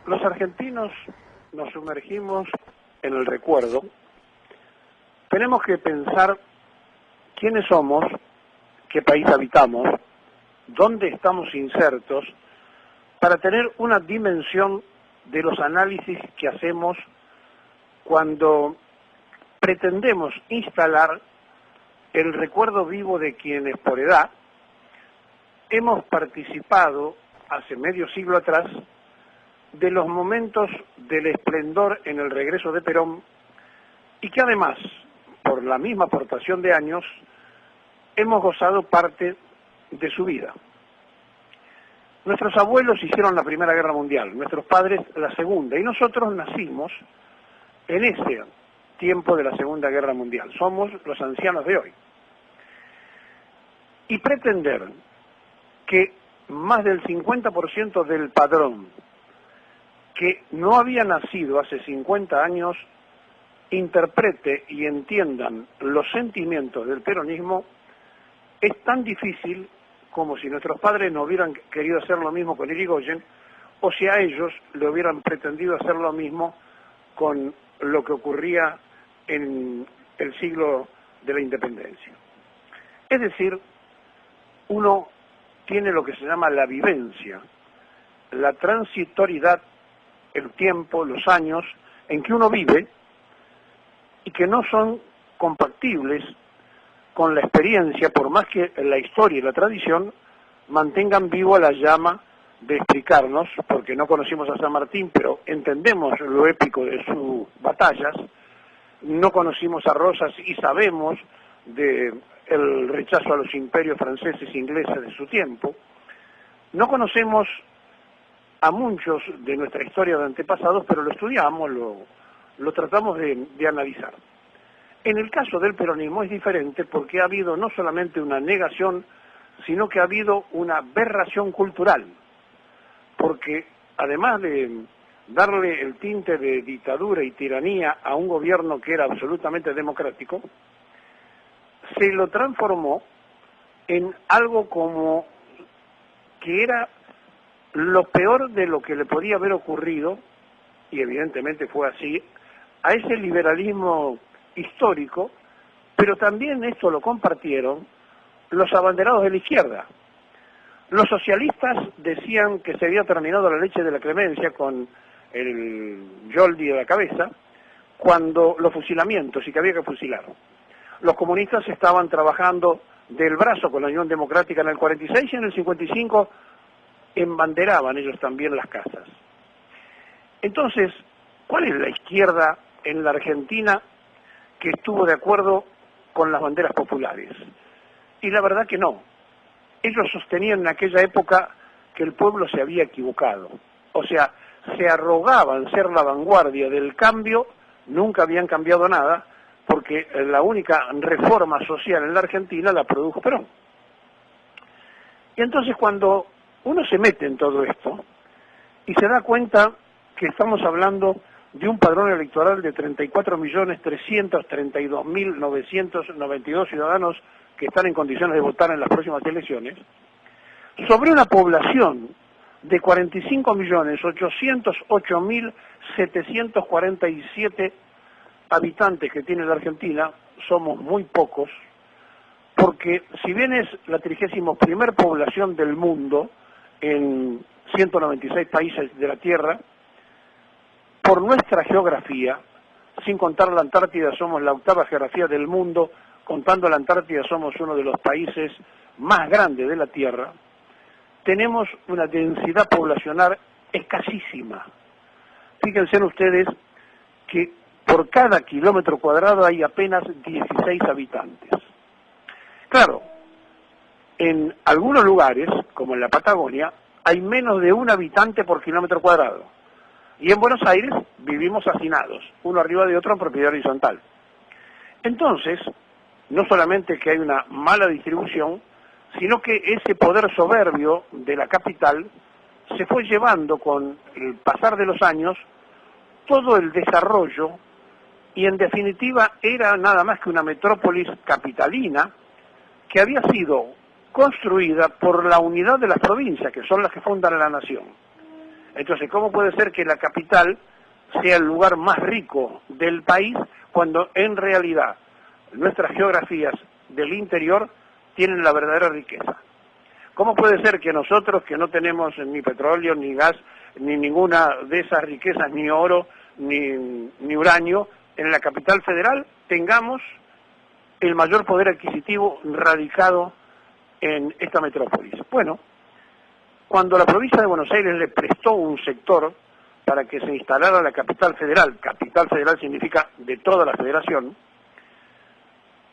Los argentinos nos sumergimos en el recuerdo. Tenemos que pensar quiénes somos, qué país habitamos, dónde estamos insertos, para tener una dimensión de los análisis que hacemos cuando pretendemos instalar el recuerdo vivo de quienes por edad hemos participado hace medio siglo atrás de los momentos del esplendor en el regreso de Perón y que además, por la misma aportación de años, hemos gozado parte de su vida. Nuestros abuelos hicieron la Primera Guerra Mundial, nuestros padres la Segunda, y nosotros nacimos en ese tiempo de la Segunda Guerra Mundial. Somos los ancianos de hoy. Y pretender que más del 50% del padrón que no había nacido hace 50 años interprete y entiendan los sentimientos del peronismo es tan difícil como si nuestros padres no hubieran querido hacer lo mismo con Irigoyen o si a ellos le hubieran pretendido hacer lo mismo con lo que ocurría en el siglo de la independencia. Es decir, uno tiene lo que se llama la vivencia, la transitoriedad, el tiempo, los años en que uno vive y que no son compatibles con la experiencia, por más que la historia y la tradición mantengan viva la llama de explicarnos, porque no conocimos a San Martín, pero entendemos lo épico de sus batallas, no conocimos a Rosas y sabemos del rechazo a los imperios franceses e ingleses de su tiempo, no conocemos a muchos de nuestra historia de antepasados, pero lo estudiamos, lo tratamos de analizar. En el caso del peronismo es diferente porque ha habido no solamente una negación, sino que ha habido una aberración cultural, porque además de darle el tinte de dictadura y tiranía a un gobierno que era absolutamente democrático, se lo transformó en algo como que era lo peor de lo que le podía haber ocurrido, y evidentemente fue así, a ese liberalismo histórico, pero también esto lo compartieron los abanderados de la izquierda. Los socialistas decían que se había terminado la leche de la clemencia con el Yoldi de la cabeza, cuando los fusilamientos y que había que fusilar. Los comunistas estaban trabajando del brazo con la Unión Democrática en el 46 y en el 55 embanderaban ellos también las casas. Entonces, ¿cuál es la izquierda en la Argentina que estuvo de acuerdo con las banderas populares? Y la verdad que no. Ellos sostenían en aquella época que el pueblo se había equivocado. O sea, se arrogaban ser la vanguardia del cambio, nunca habían cambiado nada, porque la única reforma social en la Argentina la produjo Perón. Y entonces cuando uno se mete en todo esto y se da cuenta que estamos hablando de un padrón electoral de 34.332.992 ciudadanos que están en condiciones de votar en las próximas elecciones, sobre una población de 45.808.747 habitantes que tiene la Argentina, somos muy pocos, porque si bien es la 31ª población del mundo en 196 países de la Tierra, por nuestra geografía, sin contar la Antártida, somos la 8ª geografía del mundo, contando la Antártida somos uno de los países más grandes de la Tierra, tenemos una densidad poblacional escasísima. Fíjense ustedes que por cada kilómetro cuadrado hay apenas 16 habitantes. Claro, en algunos lugares, como en la Patagonia, hay menos de un habitante por kilómetro cuadrado. Y en Buenos Aires vivimos hacinados, uno arriba de otro en propiedad horizontal. Entonces, no solamente que hay una mala distribución, sino que ese poder soberbio de la capital se fue llevando con el pasar de los años todo el desarrollo y en definitiva era nada más que una metrópolis capitalina que había sido construida por la unidad de las provincias, que son las que fundan la nación. Entonces, ¿cómo puede ser que la capital sea el lugar más rico del país cuando en realidad nuestras geografías del interior tienen la verdadera riqueza? ¿Cómo puede ser que nosotros, que no tenemos ni petróleo, ni gas, ni ninguna de esas riquezas, ni oro, ni uranio, en la capital federal tengamos el mayor poder adquisitivo radicado en esta metrópolis? Bueno, cuando la provincia de Buenos Aires le prestó un sector para que se instalara la capital federal significa de toda la federación,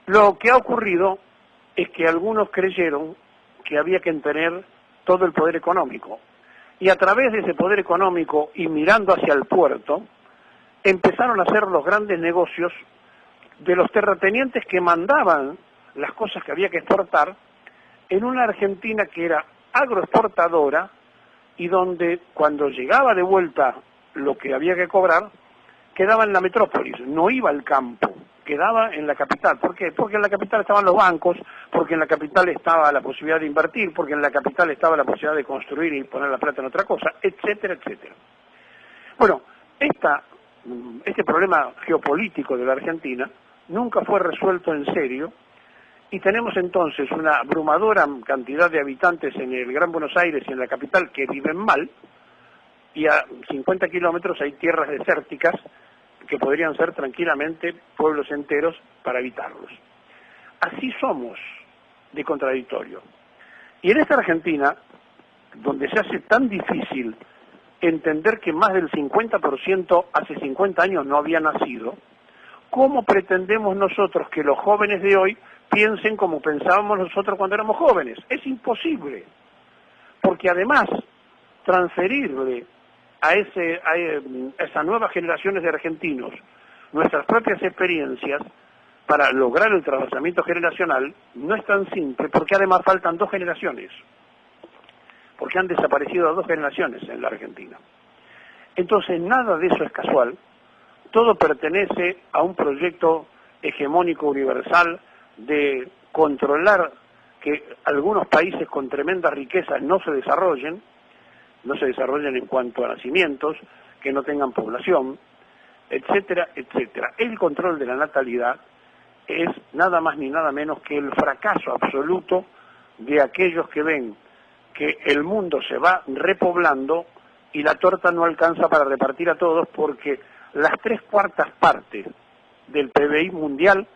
lo que ha ocurrido es que algunos creyeron que había que tener todo el poder económico. Y a través de ese poder económico y mirando hacia el puerto, empezaron a hacer los grandes negocios de los terratenientes que mandaban las cosas que había que exportar en una Argentina que era agroexportadora y donde cuando llegaba de vuelta lo que había que cobrar, quedaba en la metrópolis, no iba al campo, quedaba en la capital. ¿Por qué? Porque en la capital estaban los bancos, porque en la capital estaba la posibilidad de invertir, porque en la capital estaba la posibilidad de construir y poner la plata en otra cosa, etcétera, etcétera. Bueno, este problema geopolítico de la Argentina nunca fue resuelto en serio y tenemos entonces una abrumadora cantidad de habitantes en el Gran Buenos Aires y en la capital que viven mal, y a 50 kilómetros hay tierras desérticas que podrían ser tranquilamente pueblos enteros para habitarlos. Así somos de contradictorio. Y en esta Argentina, donde se hace tan difícil entender que más del 50% hace 50 años no había nacido, ¿cómo pretendemos nosotros que los jóvenes de hoy piensen como pensábamos nosotros cuando éramos jóvenes? Es imposible, porque además transferirle a esas nuevas generaciones de argentinos nuestras propias experiencias para lograr el trasvasamiento generacional no es tan simple, porque además faltan 2 generaciones, porque han desaparecido 2 generaciones en la Argentina. Entonces nada de eso es casual, todo pertenece a un proyecto hegemónico universal de controlar que algunos países con tremenda riqueza no se desarrollen en cuanto a nacimientos, que no tengan población, etcétera, etcétera. El control de la natalidad es nada más ni nada menos que el fracaso absoluto de aquellos que ven que el mundo se va repoblando y la torta no alcanza para repartir a todos, porque las 3/4 partes del PBI mundial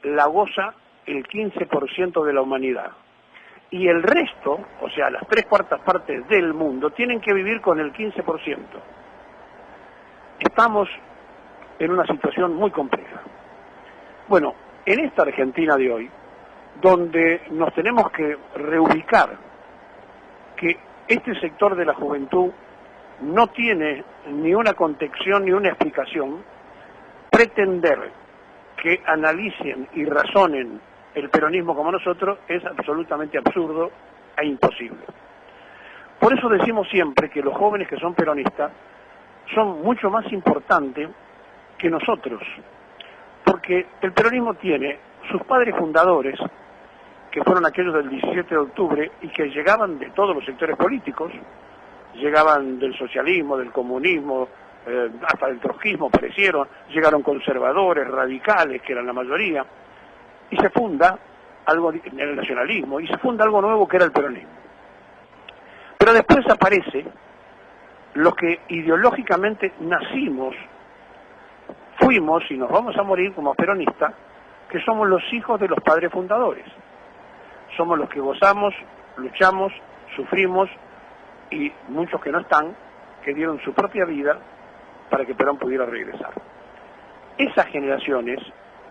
la goza el 15% de la humanidad. Y el resto, o sea, las 3/4 partes del mundo, tienen que vivir con el 15%. Estamos en una situación muy compleja. Bueno, en esta Argentina de hoy, donde nos tenemos que reubicar, que este sector de la juventud no tiene ni una contención ni una explicación, pretender que analicen y razonen el peronismo como nosotros es absolutamente absurdo e imposible. Por eso decimos siempre que los jóvenes que son peronistas son mucho más importantes que nosotros, porque el peronismo tiene sus padres fundadores, que fueron aquellos del 17 de octubre y que llegaban de todos los sectores políticos, llegaban del socialismo, del comunismo, hasta del trotskismo parecieron, llegaron conservadores, radicales, que eran la mayoría, y se funda algo en el nacionalismo, y se funda algo nuevo que era el peronismo. Pero después aparece los que ideológicamente nacimos, fuimos y nos vamos a morir como peronistas, que somos los hijos de los padres fundadores. Somos los que gozamos, luchamos, sufrimos, y muchos que no están, que dieron su propia vida para que Perón pudiera regresar. Esas generaciones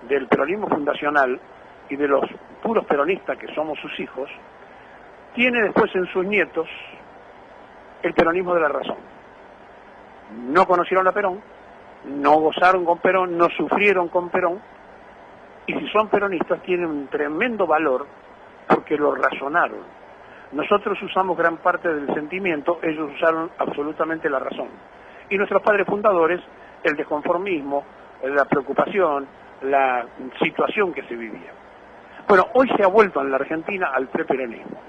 del peronismo fundacional y de los puros peronistas que somos sus hijos, tiene después en sus nietos el peronismo de la razón. No conocieron a Perón, no gozaron con Perón, no sufrieron con Perón, y si son peronistas tienen un tremendo valor porque lo razonaron. Nosotros usamos gran parte del sentimiento, ellos usaron absolutamente la razón. Y nuestros padres fundadores, el desconformismo, la preocupación, la situación que se vivía. Bueno, hoy se ha vuelto en la Argentina al preperonismo.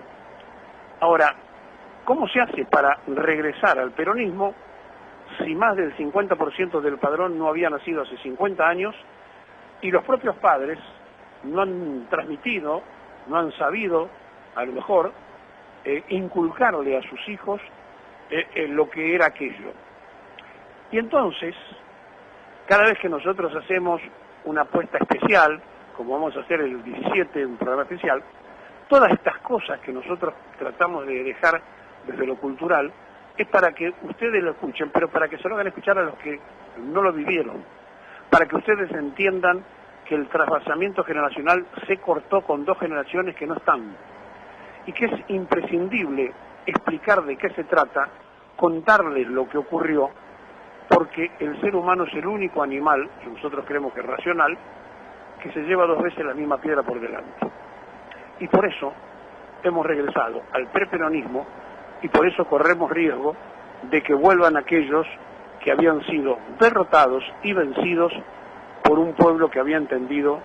Ahora, ¿Cómo se hace para regresar al peronismo si más del 50% del padrón no había nacido hace 50 años y los propios padres no han transmitido, no han sabido, a lo mejor, inculcarle a sus hijos lo que era aquello? Y entonces, cada vez que nosotros hacemos una apuesta especial, como vamos a hacer el 17, un programa especial, todas estas cosas que nosotros tratamos de dejar desde lo cultural, es para que ustedes lo escuchen, pero para que se lo hagan escuchar a los que no lo vivieron, para que ustedes entiendan que el trasvasamiento generacional se cortó con 2 generaciones que no están, y que es imprescindible explicar de qué se trata, contarles lo que ocurrió, porque el ser humano es el único animal, que nosotros creemos que es racional, que se lleva 2 veces la misma piedra por delante. Y por eso hemos regresado al preperonismo, y por eso corremos riesgo de que vuelvan aquellos que habían sido derrotados y vencidos por un pueblo que había entendido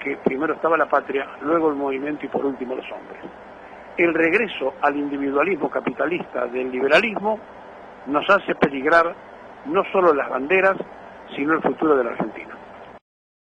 que primero estaba la patria, luego el movimiento y por último los hombres. El regreso al individualismo capitalista del liberalismo nos hace peligrar no solo las banderas, sino el futuro de la Argentina.